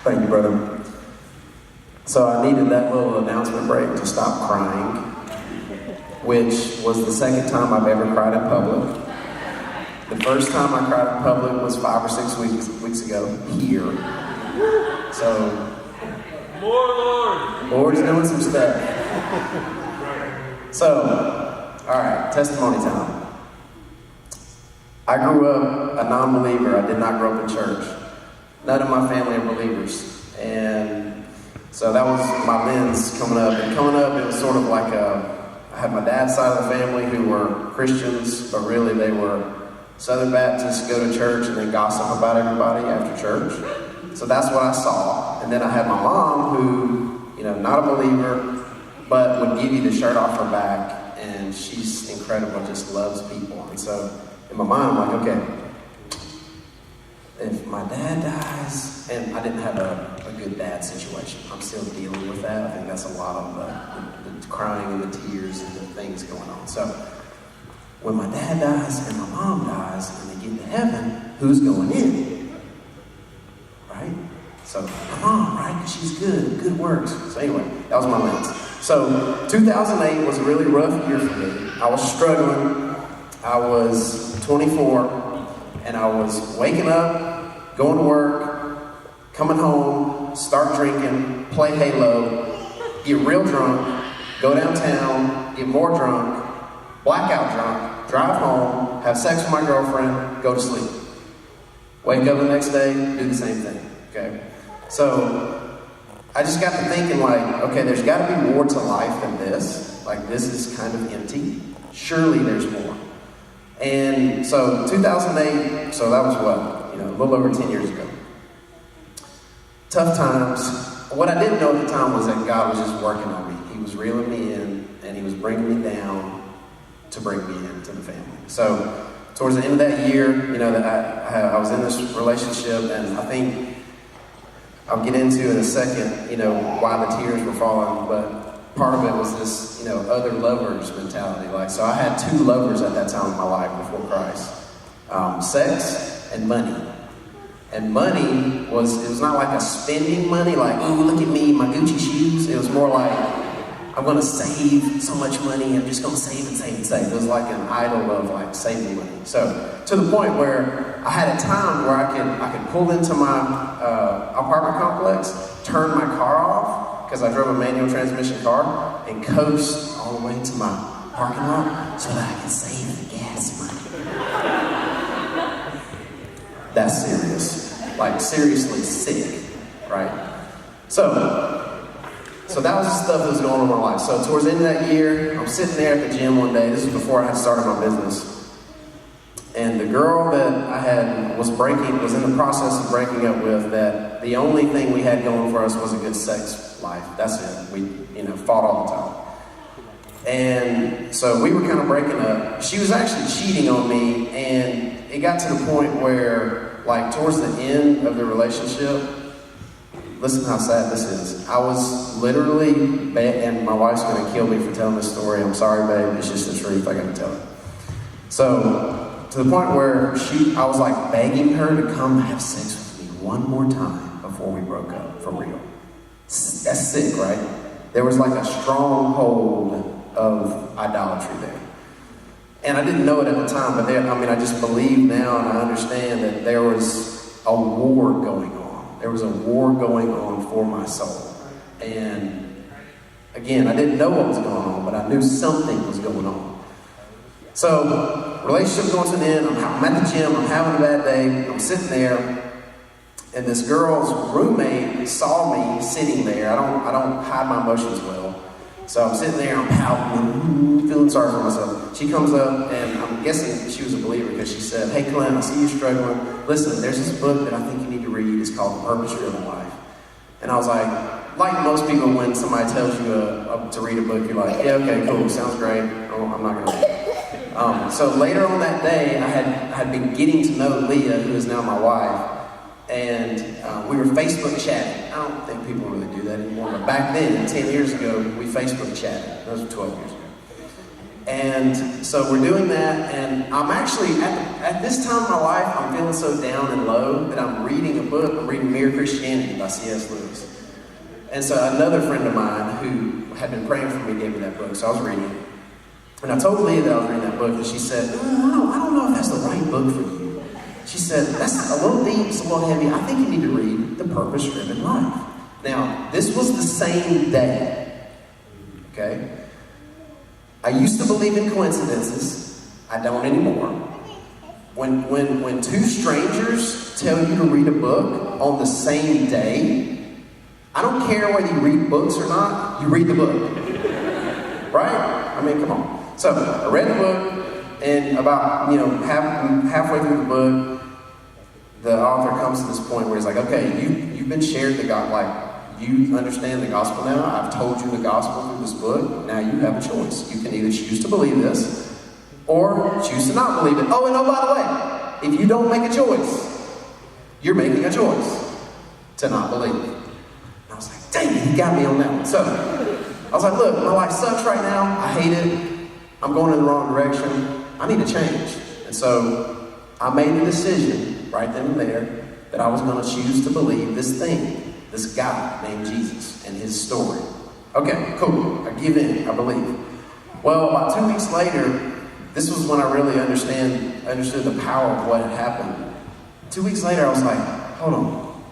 Thank you, brother. So I needed that little announcement break to stop crying, which was the second time I've ever cried in public. The first time I cried in public was 5 or 6 weeks ago here. So, Lord's doing some stuff. So, all right, testimony time. I grew up a non-believer. I did not grow up in church. None of my family are believers. And so that was my lens coming up. And coming up, it was sort of like I had my dad's side of the family who were Christians, but really they were Southern Baptists, go to church and then gossip about everybody after church. So that's what I saw. And then I had my mom who, not a believer, but would give you the shirt off her back, and she's incredible, just loves people. And so in my mind, I'm like, okay, if my dad dies, and I didn't have a good dad situation. I'm still dealing with that. I think that's a lot of the crying and the tears and the things going on. So when my dad dies and my mom dies and they get to heaven, who's going in? Right? So my mom, right? Because she's good works. So anyway, that was my lens. So 2008 was a really rough year for me. I was struggling. I was 24. And I was waking up, going to work, coming home, start drinking, play Halo, get real drunk, go downtown, get more drunk, blackout drunk, drive home, have sex with my girlfriend, go to sleep. Wake up the next day, do the same thing, okay? So I just got to thinking okay, there's got to be more to life than this. Like, this is kind of empty. Surely there's more. And so 2008, so that was a little over 10 years ago. Tough times. What I didn't know at the time was that God was just working on me. He was reeling me in, and he was bringing me down to bring me into the family. So towards the end of that year, that I was in this relationship, and I think I'll get into in a second, why the tears were falling, but part of it was this, other lovers mentality. So I had 2 lovers at that time in my life before Christ. Sex and money. And money was not like a spending money, like, ooh, look at me, my Gucci shoes. It was more like, I'm going to save so much money, I'm just going to save and save and save. It was like an idol of saving money. So to the point where I had a time where I could pull into my apartment complex, turn my car off, because I drove a manual transmission car, and coast all the way to my parking lot so that I could save the gas money. That's serious. Seriously sick, right? So that was the stuff that was going on in my life. So towards the end of that year, I'm sitting there at the gym one day. This is before I had started my business. And the girl that I had was in the process of breaking up with, that the only thing we had going for us was a good sex life. That's it. We, fought all the time. And so we were kind of breaking up. She was actually cheating on me, and it got to the point where, towards the end of the relationship, listen how sad this is. I was literally, and my wife's going to kill me for telling this story. I'm sorry, babe. It's just the truth. I got to tell it. So, to the point where I was begging her to come have sex with me one more time before we broke up, for real. That's sick, right? There was a stronghold of idolatry there. And I didn't know it at the time, but I just believe now, and I understand that there was a war going on. There was a war going on for my soul. And again, I didn't know what was going on, but I knew something was going on. So, relationship going to an end, I'm at the gym, I'm having a bad day, I'm sitting there, and this girl's roommate saw me sitting there. I don't hide my emotions well. So I'm sitting there, I'm pouting, feeling sorry for myself. She comes up, and I'm guessing she was a believer, because she said, hey Clint, I see you struggling. Listen, there's this book that I think you need to read. It's called The Purpose-Driven Life. And I was like most people, when somebody tells you to read a book, you're like, yeah, okay, cool, sounds great. I'm not going to read it. So later on that day, I had been getting to know Leah, who is now my wife, and we were Facebook chatting. I don't think people really do that anymore, but back then, 10 years ago, we Facebook chatted. Those were 12 years ago. And so we're doing that, and I'm actually, at this time in my life, I'm feeling so down and low that I'm reading a book. I'm reading Mere Christianity by C.S. Lewis. And so another friend of mine who had been praying for me gave me that book, so I was reading it. And I told Leah that I was reading that book, and she said, I don't know if that's the right book for you. She said, that's a little deep, it's a little heavy. I think you need to read The Purpose-Driven Life. Now, this was the same day, okay? I used to believe in coincidences. I don't anymore. When two strangers tell you to read a book on the same day, I don't care whether you read books or not, you read the book. Right? I mean, come on. So, I read the book, and about, halfway through the book, the author comes to this point where he's like, okay, you've been shared the gospel, like, you understand the gospel now. I've told you the gospel through this book. Now you have a choice. You can either choose to believe this or choose to not believe it. Oh, and by the way, if you don't make a choice, you're making a choice to not believe it. And I was like, dang it, he got me on that one. So I was like, look, my life sucks right now. I hate it. I'm going in the wrong direction. I need to change. And so I made the decision right then and there that I was going to choose to believe this thing. This guy named Jesus and his story. Okay, cool. I give in. I believe. Well, about 2 weeks later, this was when I really understood the power of what had happened. 2 weeks later, I was like, hold on.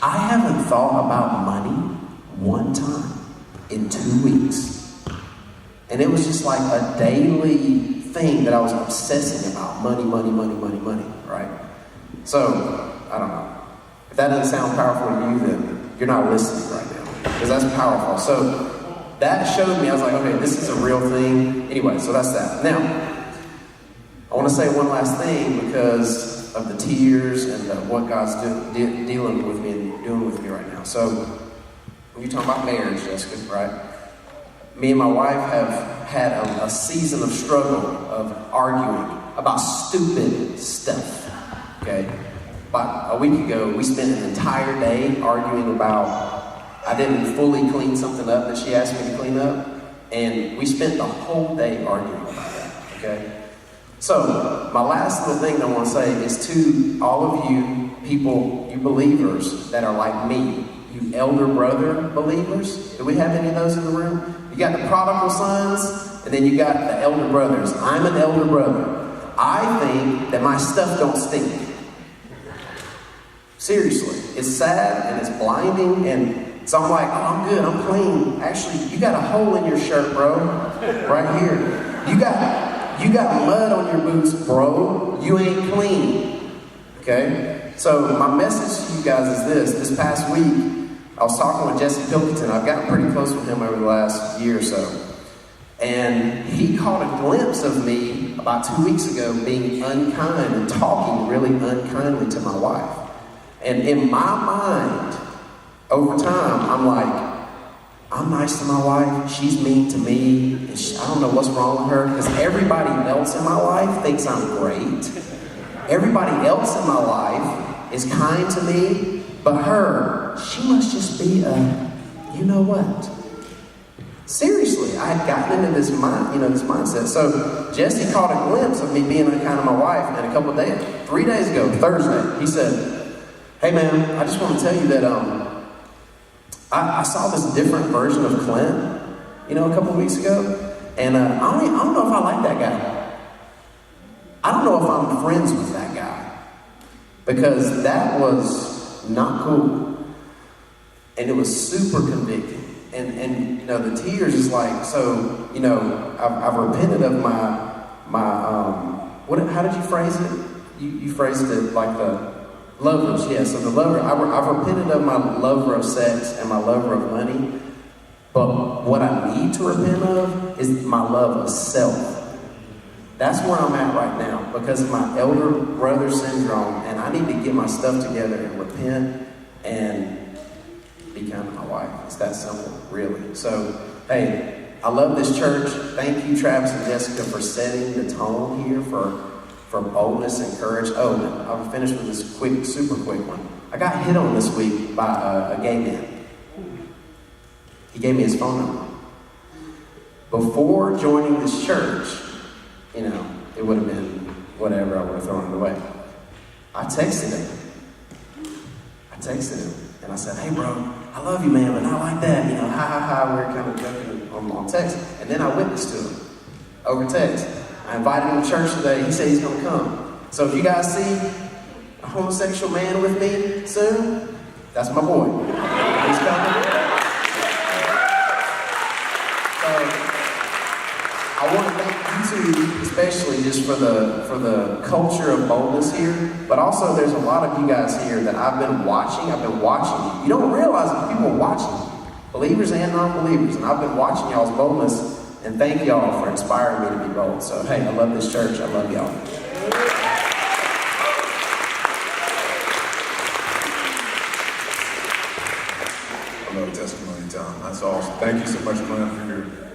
I haven't thought about money one time in 2 weeks. And it was just like a daily thing that I was obsessing about. Money, right? So, I don't know. If that doesn't sound powerful to you, then you're not listening right now. Because that's powerful. So that showed me, I was like, okay, this is a real thing. Anyway, so that's that. Now, I want to say one last thing because of the tears and what God's dealing with me and doing with me right now. So, when you talk about marriage, Jessica, right? Me and my wife have had a season of struggle, of arguing about stupid stuff, okay? About a week ago, we spent an entire day arguing about, I didn't fully clean something up that she asked me to clean up, and we spent the whole day arguing about that, okay? So, my last little thing I want to say is to all of you people, you believers that are like me, you elder brother believers. Do we have any of those in the room? You got the prodigal sons, and then you got the elder brothers. I'm an elder brother. I think that my stuff don't stink. Seriously, it's sad and it's blinding, and so I'm like, oh, I'm good, I'm clean. Actually, you got a hole in your shirt, bro, right here. You got mud on your boots, bro. You ain't clean, okay? So my message to you guys is this. This past week, I was talking with Jesse Pilkington. I've gotten pretty close with him over the last year or so. And he caught a glimpse of me about 2 weeks ago being unkind and talking really unkindly to my wife. And in my mind, over time, I'm like, I'm nice to my wife, she's mean to me, and I don't know what's wrong with her, because everybody else in my life thinks I'm great. Everybody else in my life is kind to me, but her, she must just be a, you know what? Seriously, I had gotten into this mindset. So Jesse caught a glimpse of me being unkind to my wife, and a couple of days, 3 days ago, Thursday, he said, hey man, I just want to tell you that I saw this different version of Clint, a couple of weeks ago, and I don't know if I like that guy. I don't know if I'm friends with that guy, because that was not cool, and it was super convicting, and the tears is like, so, I've repented of how did you phrase it? You phrased it like the lovers, yeah. So the lover, I've repented of my lover of sex and my lover of money, but what I need to repent of is my love of self. That's where I'm at right now because of my elder brother syndrome, and I need to get my stuff together and repent and be kind to my wife. It's that simple, really. So, hey, I love this church. Thank you, Travis and Jessica, for setting the tone here for boldness and courage. Oh, I'll finish with this super quick one. I got hit on this week by a gay man. He gave me his phone number. Before joining this church, you know, it would have been whatever, I would have thrown it away. I texted him, and I said, hey bro, I love you, man, but not like that, you know, ha, we were kind of joking on text. And then I witnessed to him over text. I invited him to church today. He said he's going to come. So if you guys see a homosexual man with me soon, that's my boy. He's coming. So I want to thank you two, especially just for the culture of boldness here. But also, there's a lot of you guys here that I've been watching. I've been watching you. You don't realize that people are watching you, believers and non-believers. And I've been watching y'all's boldness. And thank y'all for inspiring me to be bold. So, hey, I love this church. I love y'all. I love testimony time. That's awesome. Thank you so much, Clint, for your